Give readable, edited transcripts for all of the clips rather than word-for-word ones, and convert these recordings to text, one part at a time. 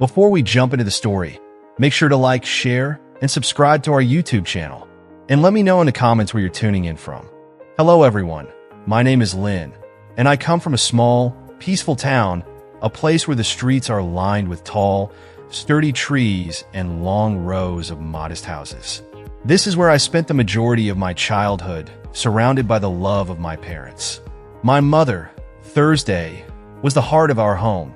Before we jump into the story, make sure to like, share, and subscribe to our YouTube channel. And let me know in the comments where you're tuning in from. Hello everyone, my name is Lynn, and I come from a small, peaceful town, a place where the streets are lined with tall, sturdy trees and long rows of modest houses. This is where I spent the majority of my childhood, surrounded by the love of my parents. My mother, Thursday, was the heart of our home,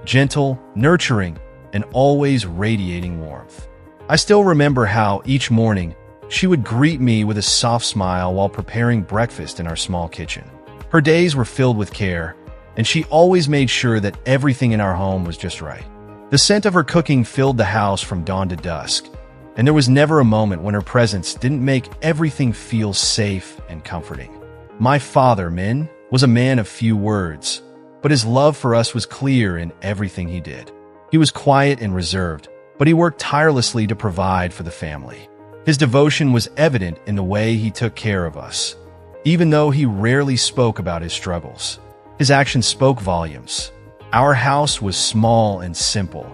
gentle, nurturing, and always radiating warmth. I still remember how, each morning, she would greet me with a soft smile while preparing breakfast in our small kitchen. Her days were filled with care, and she always made sure that everything in our home was just right. The scent of her cooking filled the house from dawn to dusk, and there was never a moment when her presence didn't make everything feel safe and comforting. My father, Min, was a man of few words, but his love for us was clear in everything he did. He was quiet and reserved, but he worked tirelessly to provide for the family. His devotion was evident in the way he took care of us. Even though he rarely spoke about his struggles, his actions spoke volumes. Our house was small and simple,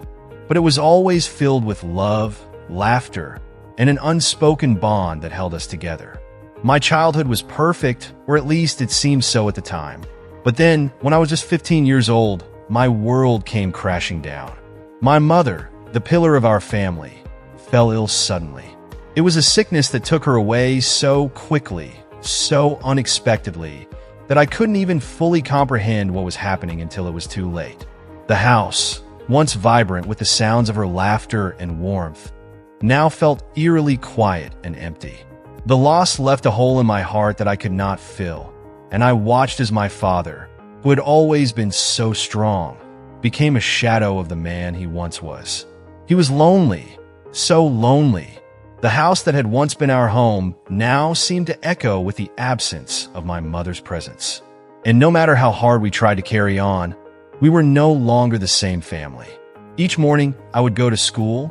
but it was always filled with love, laughter, and an unspoken bond that held us together. My childhood was perfect, or at least it seemed so at the time. But then, when I was just 15 years old, my world came crashing down. My mother, the pillar of our family, fell ill suddenly. It was a sickness that took her away so quickly, so unexpectedly, that I couldn't even fully comprehend what was happening until it was too late. The house, once vibrant with the sounds of her laughter and warmth, now felt eerily quiet and empty. The loss left a hole in my heart that I could not fill, and I watched as my father, who had always been so strong, became a shadow of the man he once was. He was lonely, so lonely. The house that had once been our home now seemed to echo with the absence of my mother's presence. And no matter how hard we tried to carry on, we were no longer the same family. Each morning, I would go to school,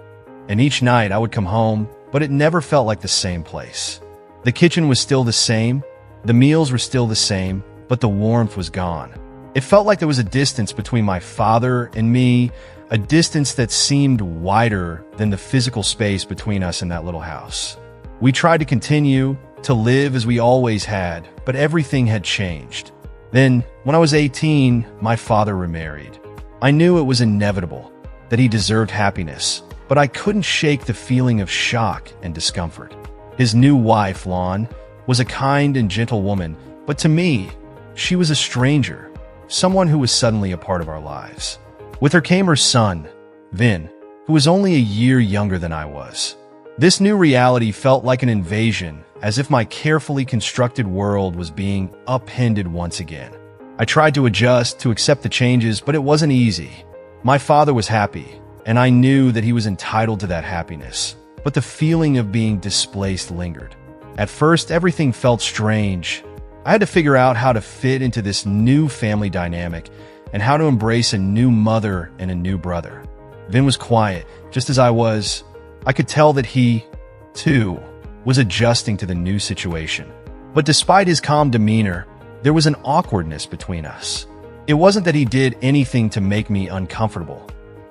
and each night I would come home, but it never felt like the same place. The kitchen was still the same, the meals were still the same, but the warmth was gone. It felt like there was a distance between my father and me, a distance that seemed wider than the physical space between us in that little house. We tried to continue to live as we always had, but everything had changed. Then, when I was 18, my father remarried. I knew it was inevitable, that he deserved happiness, but I couldn't shake the feeling of shock and discomfort. His new wife, Lon, was a kind and gentle woman, but to me, she was a stranger, someone who was suddenly a part of our lives. With her came her son, Vin, who was only a year younger than I was. This new reality felt like an invasion, as if my carefully constructed world was being upended once again. I tried to adjust, to accept the changes, but it wasn't easy. My father was happy, and I knew that he was entitled to that happiness, but the feeling of being displaced lingered. At first, everything felt strange. I had to figure out how to fit into this new family dynamic and how to embrace a new mother and a new brother. Vin was quiet, just as I was. I could tell that he, too, was adjusting to the new situation. But despite his calm demeanor, there was an awkwardness between us. It wasn't that he did anything to make me uncomfortable.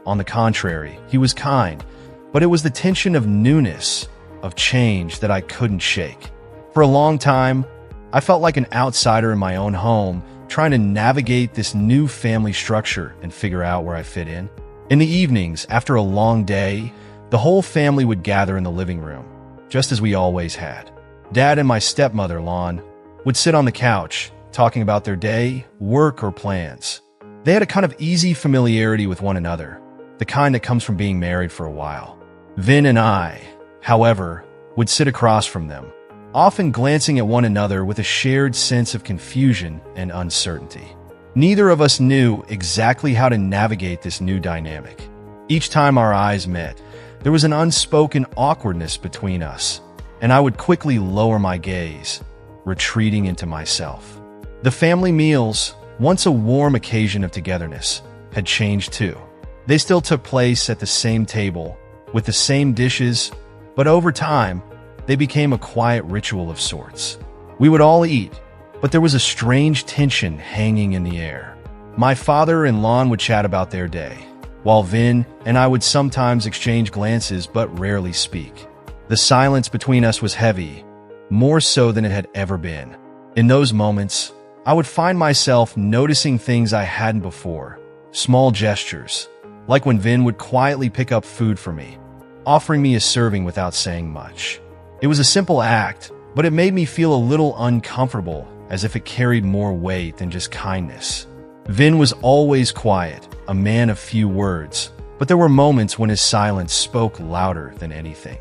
On the contrary, he was kind, but it was the tension of newness, of change that I couldn't shake. For a long time, I felt like an outsider in my own home, trying to navigate this new family structure and figure out where I fit in. In the evenings, after a long day, the whole family would gather in the living room, just as we always had. Dad and my stepmother, Lon, would sit on the couch, talking about their day, work, or plans. They had a kind of easy familiarity with one another, the kind that comes from being married for a while. Vin and I, however, would sit across from them, often glancing at one another with a shared sense of confusion and uncertainty. Neither of us knew exactly how to navigate this new dynamic. Each time our eyes met, there was an unspoken awkwardness between us, and I would quickly lower my gaze, retreating into myself. The family meals, once a warm occasion of togetherness, had changed too. They still took place at the same table, with the same dishes, but over time, they became a quiet ritual of sorts. We would all eat, but there was a strange tension hanging in the air. My father and Lon would chat about their day. while Vin and I would sometimes exchange glances but rarely speak. The silence between us was heavy, more so than it had ever been. In those moments, I would find myself noticing things I hadn't before, small gestures, like when Vin would quietly pick up food for me, offering me a serving without saying much. It was a simple act, but it made me feel a little uncomfortable, as if it carried more weight than just kindness. Vin was always quiet, a man of few words, but there were moments when his silence spoke louder than anything.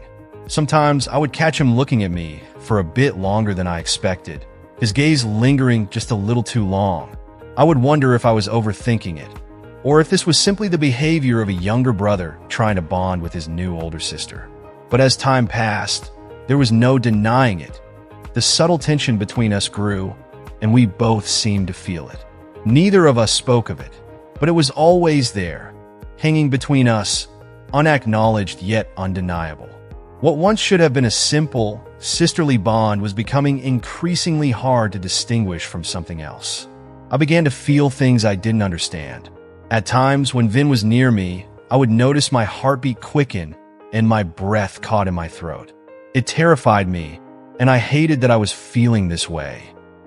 Sometimes I would catch him looking at me for a bit longer than I expected, his gaze lingering just a little too long. I would wonder if I was overthinking it, or if this was simply the behavior of a younger brother trying to bond with his new older sister. But as time passed, there was no denying it. The subtle tension between us grew, and we both seemed to feel it. Neither of us spoke of it, but it was always there, hanging between us, unacknowledged yet undeniable. What once should have been a simple, sisterly bond was becoming increasingly hard to distinguish from something else. I began to feel things I didn't understand. At times, when Vin was near me, I would notice my heartbeat quicken and my breath caught in my throat. It terrified me, and I hated that I was feeling this way.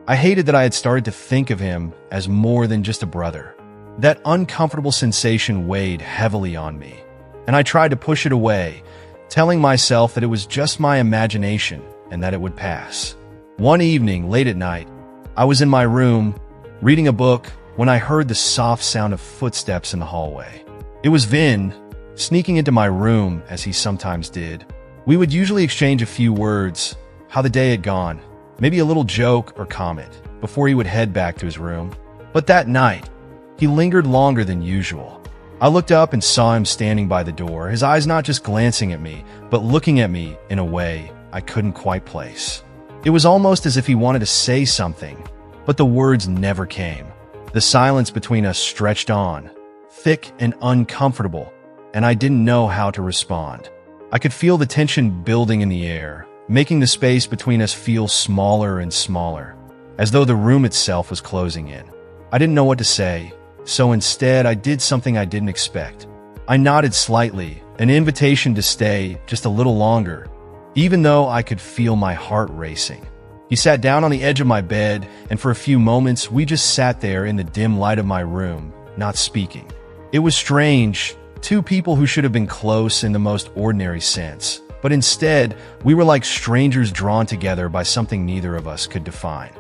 I hated that I had started to think of him as more than just a brother. That uncomfortable sensation weighed heavily on me, and I tried to push it away, telling myself that it was just my imagination and that it would pass. One evening, late at night, I was in my room, reading a book, when I heard the soft sound of footsteps in the hallway. It was Vin, sneaking into my room as he sometimes did. We would usually exchange a few words, how the day had gone, maybe a little joke or comment, before he would head back to his room. But that night, he lingered longer than usual. I looked up and saw him standing by the door, his eyes not just glancing at me, but looking at me in a way I couldn't quite place. It was almost as if he wanted to say something, but the words never came. The silence between us stretched on, thick and uncomfortable, and I didn't know how to respond. I could feel the tension building in the air, making the space between us feel smaller and smaller, as though the room itself was closing in. I didn't know what to say, so instead I did something I didn't expect. I nodded slightly, an invitation to stay just a little longer, even though I could feel my heart racing. He sat down on the edge of my bed, and for a few moments we just sat there in the dim light of my room, not speaking. It was strange, two people who should have been close in the most ordinary sense. But instead, we were like strangers drawn together by something neither of us could define.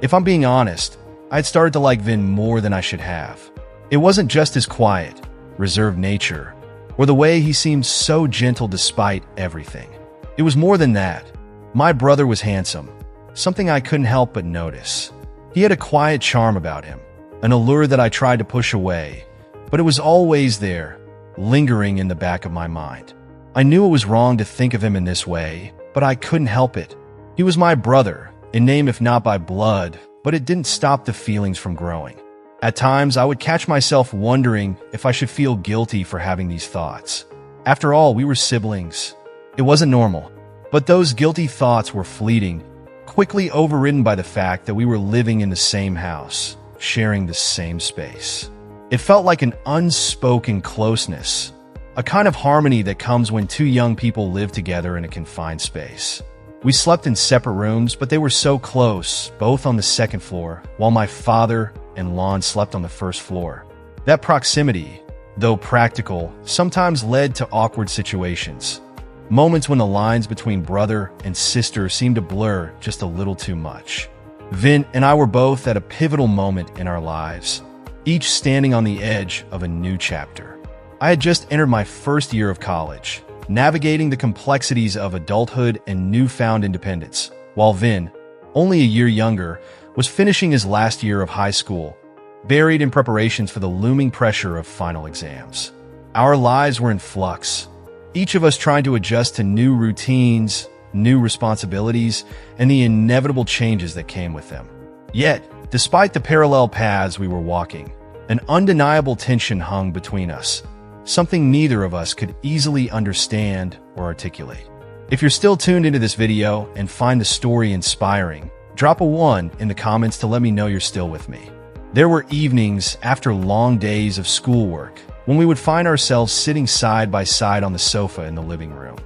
If I'm being honest, I had started to like Vin more than I should have. It wasn't just his quiet, reserved nature, or the way he seemed so gentle despite everything. It was more than that. My brother was handsome, something I couldn't help but notice. He had a quiet charm about him, an allure that I tried to push away, but it was always there, lingering in the back of my mind. I knew it was wrong to think of him in this way, but I couldn't help it. He was my brother, in name if not by blood, but it didn't stop the feelings from growing. At times, I would catch myself wondering if I should feel guilty for having these thoughts. After all, we were siblings. It wasn't normal. But those guilty thoughts were fleeting, quickly overridden by the fact that we were living in the same house, sharing the same space. It felt like an unspoken closeness, a kind of harmony that comes when two young people live together in a confined space. We slept in separate rooms, but they were so close, both on the second floor, while my father and Lon slept on the first floor. That proximity, though practical, sometimes led to awkward situations. Moments when the lines between brother and sister seemed to blur just a little too much. Vin and I were both at a pivotal moment in our lives, each standing on the edge of a new chapter. I had just entered my first year of college, navigating the complexities of adulthood and newfound independence, while Vin, only a year younger, was finishing his last year of high school, buried in preparations for the looming pressure of final exams. Our lives were in flux, each of us trying to adjust to new routines, new responsibilities, and the inevitable changes that came with them. Yet, despite the parallel paths we were walking, an undeniable tension hung between us, something neither of us could easily understand or articulate. If you're still tuned into this video and find the story inspiring, drop a 1 in the comments to let me know you're still with me. There were evenings after long days of schoolwork, when we would find ourselves sitting side by side on the sofa in the living room.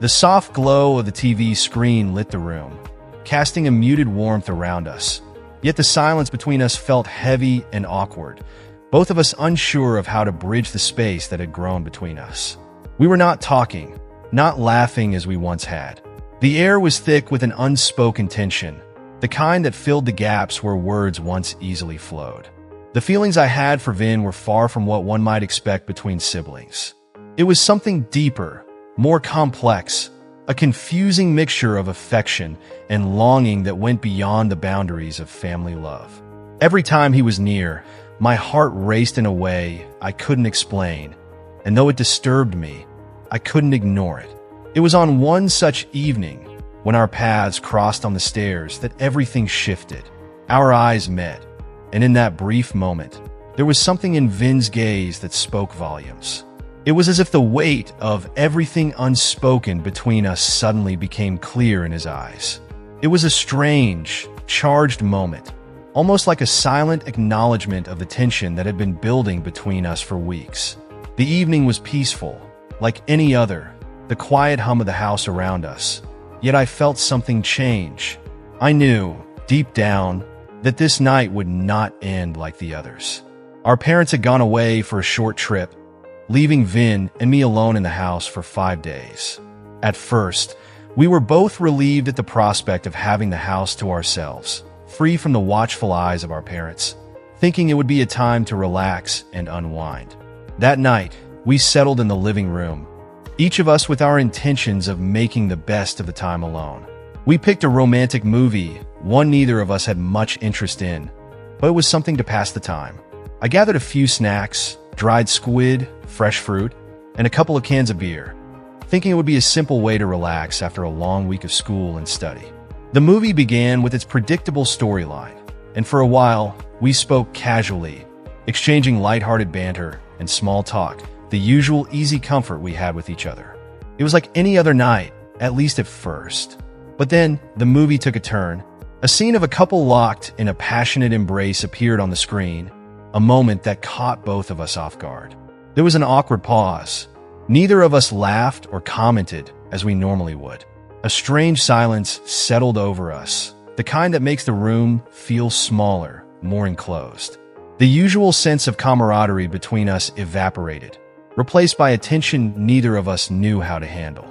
The soft glow of the TV screen lit the room, casting a muted warmth around us. Yet the silence between us felt heavy and awkward, both of us unsure of how to bridge the space that had grown between us. We were not talking, not laughing as we once had. The air was thick with an unspoken tension, the kind that filled the gaps where words once easily flowed. The feelings I had for Vin were far from what one might expect between siblings. It was something deeper, more complex, a confusing mixture of affection and longing that went beyond the boundaries of family love. Every time he was near, my heart raced in a way I couldn't explain, and though it disturbed me, I couldn't ignore it. It was on one such evening, when our paths crossed on the stairs, that everything shifted. Our eyes met, and in that brief moment, there was something in Vin's gaze that spoke volumes. It was as if the weight of everything unspoken between us suddenly became clear in his eyes. It was a strange, charged moment, almost like a silent acknowledgement of the tension that had been building between us for weeks. The evening was peaceful, like any other, the quiet hum of the house around us. Yet I felt something change. I knew, deep down, that this night would not end like the others. Our parents had gone away for a short trip, leaving Vin and me alone in the house for 5 days. At first, we were both relieved at the prospect of having the house to ourselves, free from the watchful eyes of our parents, thinking it would be a time to relax and unwind. That night, we settled in the living room, each of us with our intentions of making the best of the time alone. We picked a romantic movie, one neither of us had much interest in, but it was something to pass the time. I gathered a few snacks, dried squid, fresh fruit, and a couple of cans of beer, thinking it would be a simple way to relax after a long week of school and study. The movie began with its predictable storyline, and for a while, we spoke casually, exchanging lighthearted banter and small talk, the usual easy comfort we had with each other. It was like any other night, at least at first. But then, the movie took a turn. A scene of a couple locked in a passionate embrace appeared on the screen, a moment that caught both of us off guard. There was an awkward pause. Neither of us laughed or commented as we normally would. A strange silence settled over us, the kind that makes the room feel smaller, more enclosed. The usual sense of camaraderie between us evaporated, replaced by a tension neither of us knew how to handle.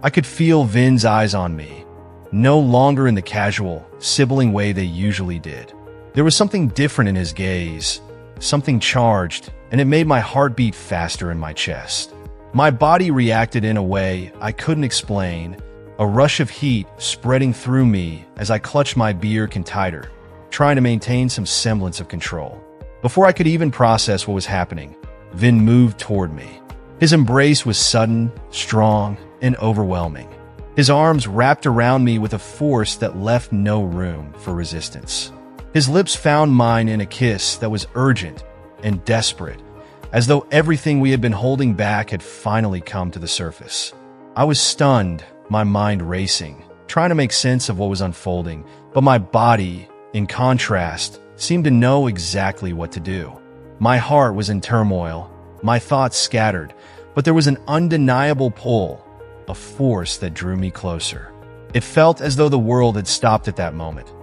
I could feel Vin's eyes on me, no longer in the casual, sibling way they usually did. There was something different in his gaze, something charged, and it made my heart beat faster in my chest. My body reacted in a way I couldn't explain, a rush of heat spreading through me as I clutched my beer can tighter, trying to maintain some semblance of control. Before I could even process what was happening, Vin moved toward me. His embrace was sudden, strong, and overwhelming. His arms wrapped around me with a force that left no room for resistance. His lips found mine in a kiss that was urgent and desperate, as though everything we had been holding back had finally come to the surface. I was stunned, my mind racing, trying to make sense of what was unfolding, but my body, in contrast, seemed to know exactly what to do. My heart was in turmoil, my thoughts scattered, but there was an undeniable pull, a force that drew me closer. It felt as though the world had stopped at that moment,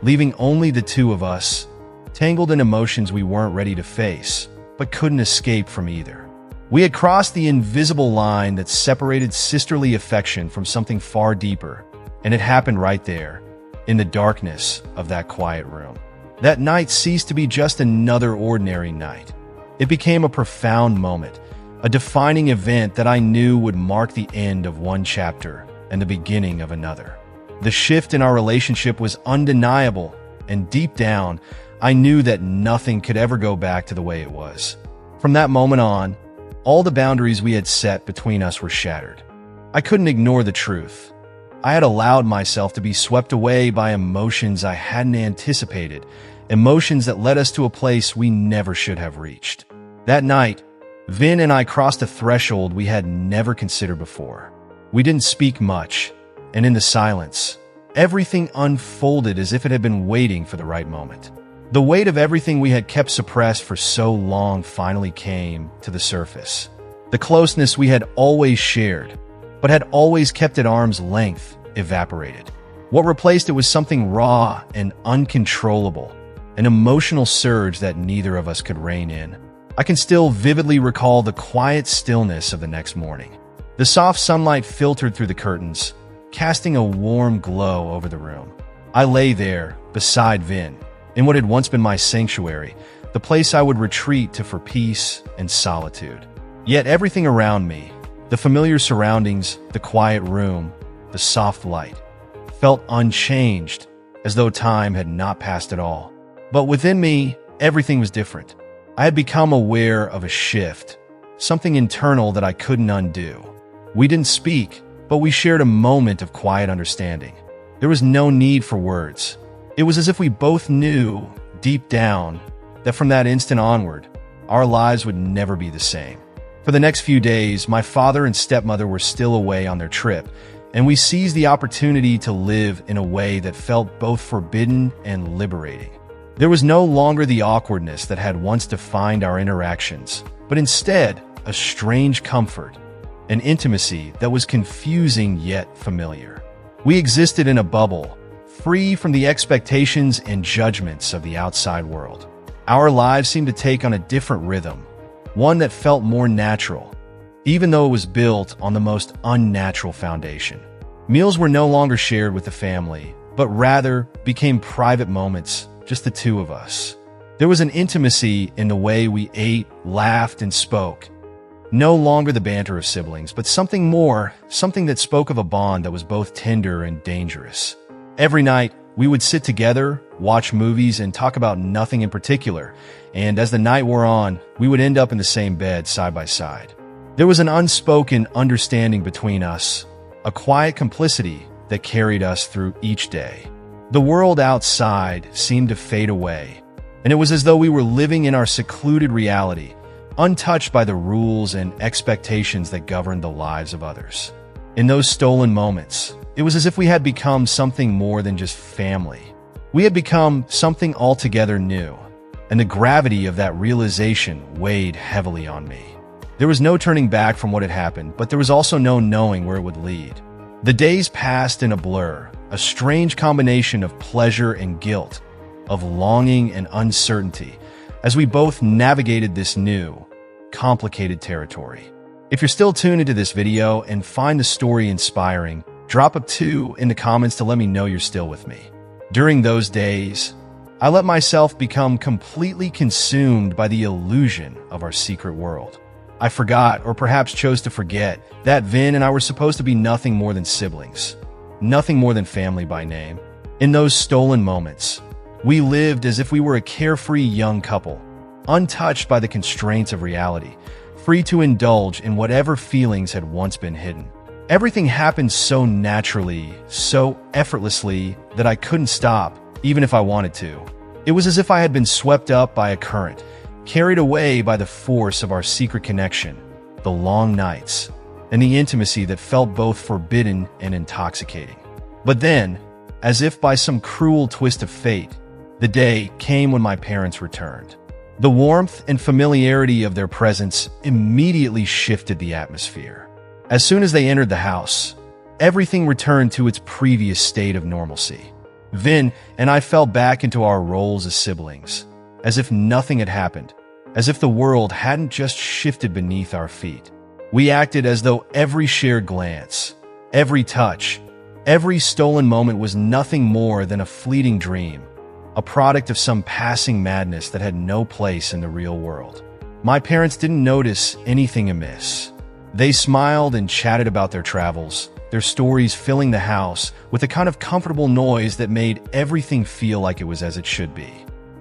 leaving only the two of us, tangled in emotions we weren't ready to face, but couldn't escape from either. We had crossed the invisible line that separated sisterly affection from something far deeper, and it happened right there, in the darkness of that quiet room. That night ceased to be just another ordinary night. It became a profound moment, a defining event that I knew would mark the end of one chapter and the beginning of another. The shift in our relationship was undeniable, and deep down, I knew that nothing could ever go back to the way it was. From that moment on, all the boundaries we had set between us were shattered. I couldn't ignore the truth. I had allowed myself to be swept away by emotions I hadn't anticipated, emotions that led us to a place we never should have reached. That night, Vin and I crossed a threshold we had never considered before. We didn't speak much, and in the silence, everything unfolded as if it had been waiting for the right moment. The weight of everything we had kept suppressed for so long finally came to the surface. The closeness we had always shared, but had always kept at arm's length, evaporated. What replaced it was something raw and uncontrollable, an emotional surge that neither of us could rein in. I can still vividly recall the quiet stillness of the next morning. The soft sunlight filtered through the curtains, casting a warm glow over the room. I lay there, beside Vin, in what had once been my sanctuary, the place I would retreat to for peace and solitude. Yet everything around me, the familiar surroundings, the quiet room, the soft light, felt unchanged, as though time had not passed at all. But within me, everything was different. I had become aware of a shift, something internal that I couldn't undo. We didn't speak, but we shared a moment of quiet understanding. There was no need for words. It was as if we both knew, deep down, that from that instant onward, our lives would never be the same. For the next few days, my father and stepmother were still away on their trip, and we seized the opportunity to live in a way that felt both forbidden and liberating. There was no longer the awkwardness that had once defined our interactions, but instead, a strange comfort, an intimacy that was confusing yet familiar. We existed in a bubble, free from the expectations and judgments of the outside world. Our lives seemed to take on a different rhythm, one that felt more natural, even though it was built on the most unnatural foundation. Meals were no longer shared with the family, but rather became private moments, just the two of us. There was an intimacy in the way we ate, laughed, and spoke. No longer the banter of siblings, but something more, something that spoke of a bond that was both tender and dangerous. Every night, we would sit together, watch movies, and talk about nothing in particular, and as the night wore on, we would end up in the same bed side by side. There was an unspoken understanding between us, a quiet complicity that carried us through each day. The world outside seemed to fade away, and it was as though we were living in our secluded reality, untouched by the rules and expectations that governed the lives of others. In those stolen moments, it was as if we had become something more than just family. We had become something altogether new, and the gravity of that realization weighed heavily on me. There was no turning back from what had happened, but there was also no knowing where it would lead. The days passed in a blur, a strange combination of pleasure and guilt, of longing and uncertainty, as we both navigated this new, complicated territory. If you're still tuned into this video and find the story inspiring, drop a 2 in the comments to let me know you're still with me. During those days, I let myself become completely consumed by the illusion of our secret world. I forgot, or perhaps chose to forget, that Vin and I were supposed to be nothing more than siblings, nothing more than family by name. In those stolen moments, we lived as if we were a carefree young couple, untouched by the constraints of reality, free to indulge in whatever feelings had once been hidden. Everything happened so naturally, so effortlessly, that I couldn't stop, even if I wanted to. It was as if I had been swept up by a current, carried away by the force of our secret connection, the long nights, and the intimacy that felt both forbidden and intoxicating. But then, as if by some cruel twist of fate, the day came when my parents returned. The warmth and familiarity of their presence immediately shifted the atmosphere. As soon as they entered the house, everything returned to its previous state of normalcy. Vin and I fell back into our roles as siblings, as if nothing had happened, as if the world hadn't just shifted beneath our feet. We acted as though every shared glance, every touch, every stolen moment was nothing more than a fleeting dream, a product of some passing madness that had no place in the real world. My parents didn't notice anything amiss. They smiled and chatted about their travels, their stories filling the house with a kind of comfortable noise that made everything feel like it was as it should be.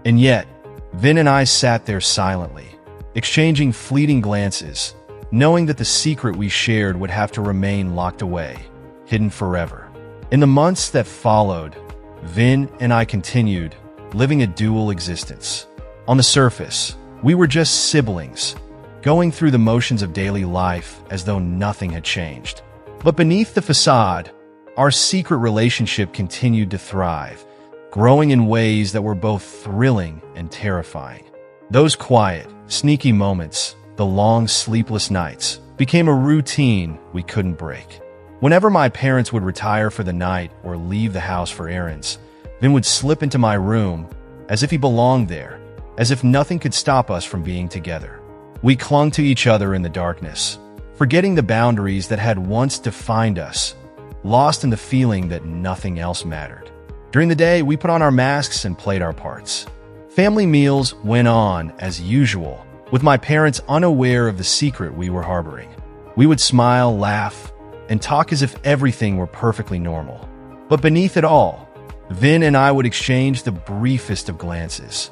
And yet, Vin and I sat there silently, exchanging fleeting glances, knowing that the secret we shared would have to remain locked away, hidden forever. In the months that followed, Vin and I continued, living a dual existence. On the surface, we were just siblings, going through the motions of daily life as though nothing had changed. But beneath the facade, our secret relationship continued to thrive, growing in ways that were both thrilling and terrifying. Those quiet, sneaky moments, the long sleepless nights, became a routine we couldn't break. Whenever my parents would retire for the night or leave the house for errands, Vin would slip into my room as if he belonged there, as if nothing could stop us from being together. We clung to each other in the darkness, forgetting the boundaries that had once defined us, lost in the feeling that nothing else mattered. During the day, we put on our masks and played our parts. Family meals went on as usual, with my parents unaware of the secret we were harboring. We would smile, laugh, and talk as if everything were perfectly normal. But beneath it all, Vin and I would exchange the briefest of glances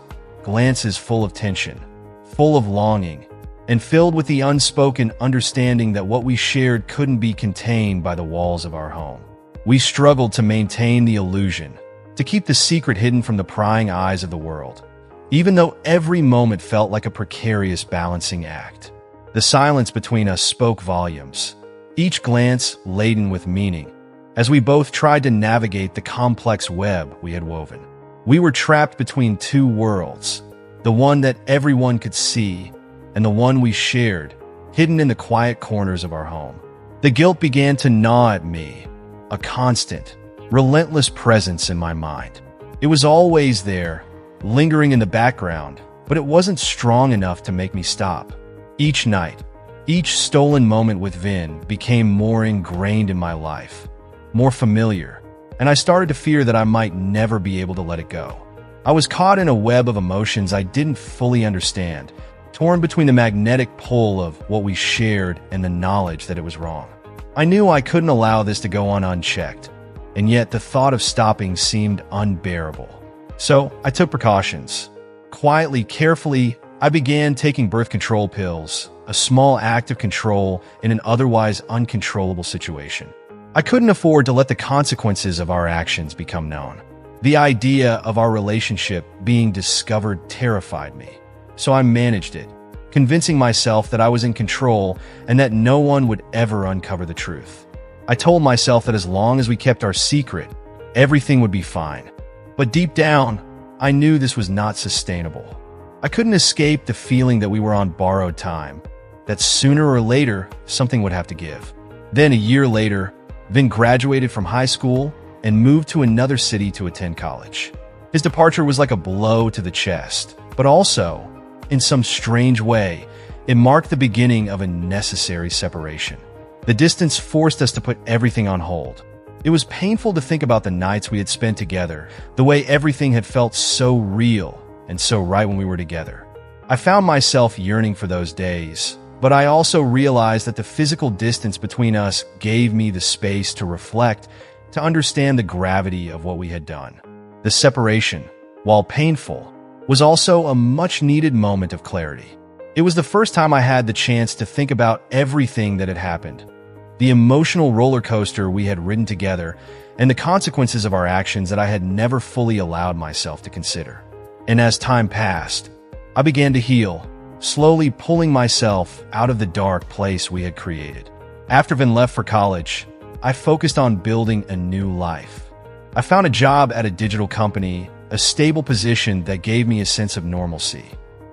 full of tension, full of longing, and filled with the unspoken understanding that what we shared couldn't be contained by the walls of our home. We struggled to maintain the illusion, to keep the secret hidden from the prying eyes of the world, even though every moment felt like a precarious balancing act. The silence between us spoke volumes, each glance laden with meaning, as we both tried to navigate the complex web we had woven. We were trapped between two worlds, the one that everyone could see and the one we shared, hidden in the quiet corners of our home. The guilt began to gnaw at me, a constant, relentless presence in my mind. It was always there, lingering in the background, but it wasn't strong enough to make me stop. Each night, each stolen moment with Vin became more ingrained in my life, more familiar, and I started to fear that I might never be able to let it go. I was caught in a web of emotions I didn't fully understand, torn between the magnetic pull of what we shared and the knowledge that it was wrong. I knew I couldn't allow this to go on unchecked, and yet the thought of stopping seemed unbearable. So I took precautions. Quietly, carefully, I began taking birth control pills, a small act of control in an otherwise uncontrollable situation. I couldn't afford to let the consequences of our actions become known. The idea of our relationship being discovered terrified me, so I managed it, convincing myself that I was in control and that no one would ever uncover the truth. I told myself that as long as we kept our secret, everything would be fine. But deep down, I knew this was not sustainable. I couldn't escape the feeling that we were on borrowed time, that sooner or later, something would have to give. Then a year later, Vin graduated from high school and moved to another city to attend college. His departure was like a blow to the chest, but also, in some strange way, it marked the beginning of a necessary separation. The distance forced us to put everything on hold. It was painful to think about the nights we had spent together, the way everything had felt so real and so right when we were together. I found myself yearning for those days, but I also realized that the physical distance between us gave me the space to reflect, to understand the gravity of what we had done. The separation, while painful, was also a much-needed moment of clarity. It was the first time I had the chance to think about everything that had happened, the emotional roller coaster we had ridden together, and the consequences of our actions that I had never fully allowed myself to consider. And as time passed, I began to heal, slowly pulling myself out of the dark place we had created. After Vin left for college, I focused on building a new life. I found a job at a digital company, a stable position that gave me a sense of normalcy.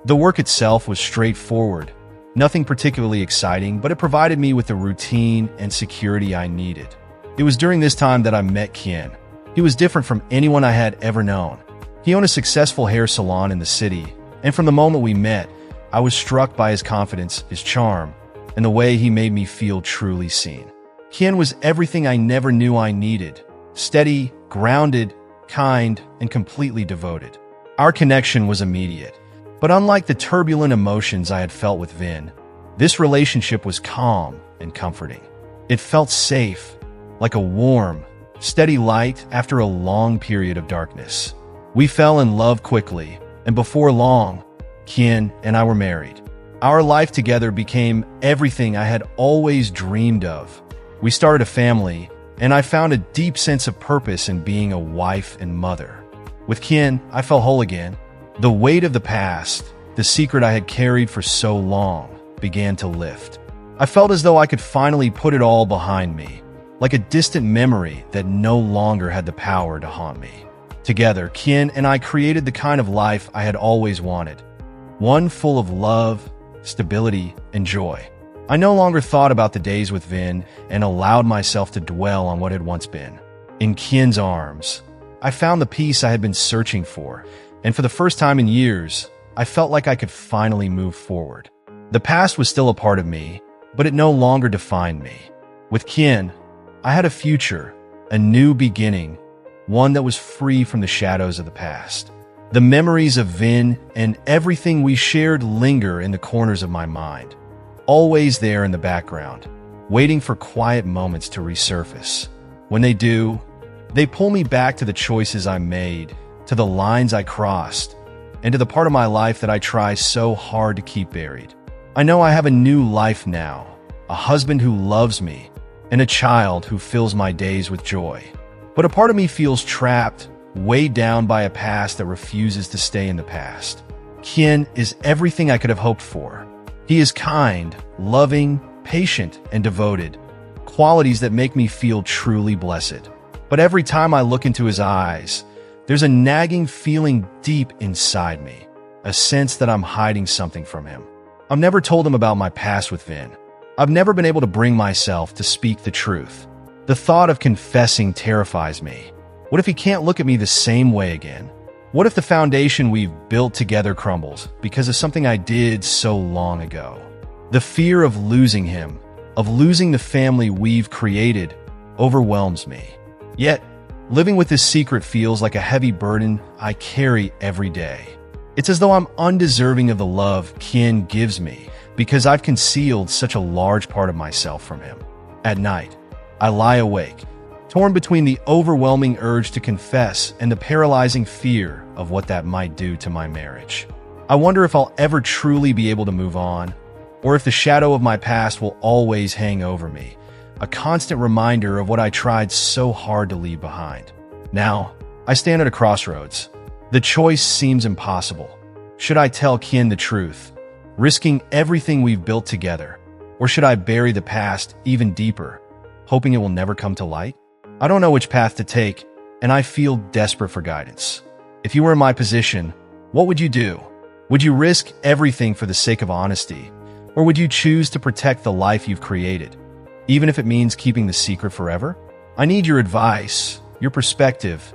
The work itself was straightforward, nothing particularly exciting, but it provided me with the routine and security I needed. It was during this time that I met Kian. He was different from anyone I had ever known. He owned a successful hair salon in the city, and from the moment we met, I was struck by his confidence, his charm, and the way he made me feel truly seen. Kian was everything I never knew I needed: steady, grounded, kind, and completely devoted. Our connection was immediate, but unlike the turbulent emotions I had felt with Vin, this relationship was calm and comforting. It felt safe, like a warm, steady light after a long period of darkness. We fell in love quickly, and before long, Kian and I were married. Our life together became everything I had always dreamed of. We started a family, and I found a deep sense of purpose in being a wife and mother. With Kian, I felt whole again. The weight of the past, the secret I had carried for so long, began to lift. I felt as though I could finally put it all behind me, like a distant memory that no longer had the power to haunt me. Together, Kian and I created the kind of life I had always wanted. One full of love, stability, and joy. I no longer thought about the days with Vin and allowed myself to dwell on what had once been. In Kian's arms, I found the peace I had been searching for, and for the first time in years, I felt like I could finally move forward. The past was still a part of me, but it no longer defined me. With Kian, I had a future, a new beginning, one that was free from the shadows of the past. The memories of Vin and everything we shared linger in the corners of my mind, always there in the background, waiting for quiet moments to resurface. When they do, they pull me back to the choices I made, to the lines I crossed, and to the part of my life that I try so hard to keep buried. I know I have a new life now, a husband who loves me, and a child who fills my days with joy. But a part of me feels trapped, weighed down by a past that refuses to stay in the past. Kian is everything I could have hoped for. He is kind, loving, patient, and devoted, qualities that make me feel truly blessed. But every time I look into his eyes, there's a nagging feeling deep inside me, a sense that I'm hiding something from him. I've never told him about my past with Vin. I've never been able to bring myself to speak the truth. The thought of confessing terrifies me. What if he can't look at me the same way again? What if the foundation we've built together crumbles because of something I did so long ago? The fear of losing him, of losing the family we've created, overwhelms me. Yet, living with this secret feels like a heavy burden I carry every day. It's as though I'm undeserving of the love Kian gives me because I've concealed such a large part of myself from him. At night, I lie awake, torn between the overwhelming urge to confess and the paralyzing fear of what that might do to my marriage. I wonder if I'll ever truly be able to move on, or if the shadow of my past will always hang over me, a constant reminder of what I tried so hard to leave behind. Now, I stand at a crossroads. The choice seems impossible. Should I tell Kian the truth, risking everything we've built together, or should I bury the past even deeper, hoping it will never come to light? I don't know which path to take, and I feel desperate for guidance. If you were in my position, what would you do? Would you risk everything for the sake of honesty, or would you choose to protect the life you've created, even if it means keeping the secret forever? I need your advice, your perspective,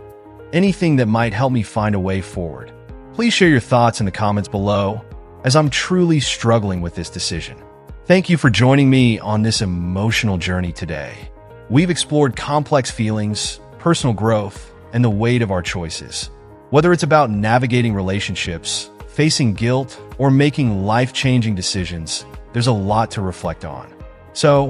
anything that might help me find a way forward. Please share your thoughts in the comments below, as I'm truly struggling with this decision. Thank you for joining me on this emotional journey today. We've explored complex feelings, personal growth, and the weight of our choices. Whether it's about navigating relationships, facing guilt, or making life-changing decisions, there's a lot to reflect on. So,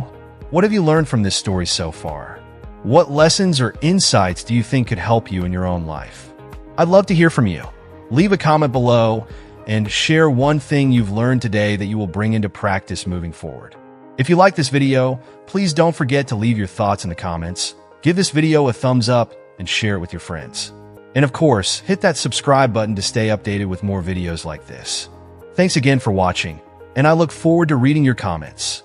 what have you learned from this story so far? What lessons or insights do you think could help you in your own life? I'd love to hear from you. Leave a comment below and share one thing you've learned today that you will bring into practice moving forward. If you like this video, please don't forget to leave your thoughts in the comments. Give this video a thumbs up and share it with your friends. And of course, hit that subscribe button to stay updated with more videos like this. Thanks again for watching, and I look forward to reading your comments.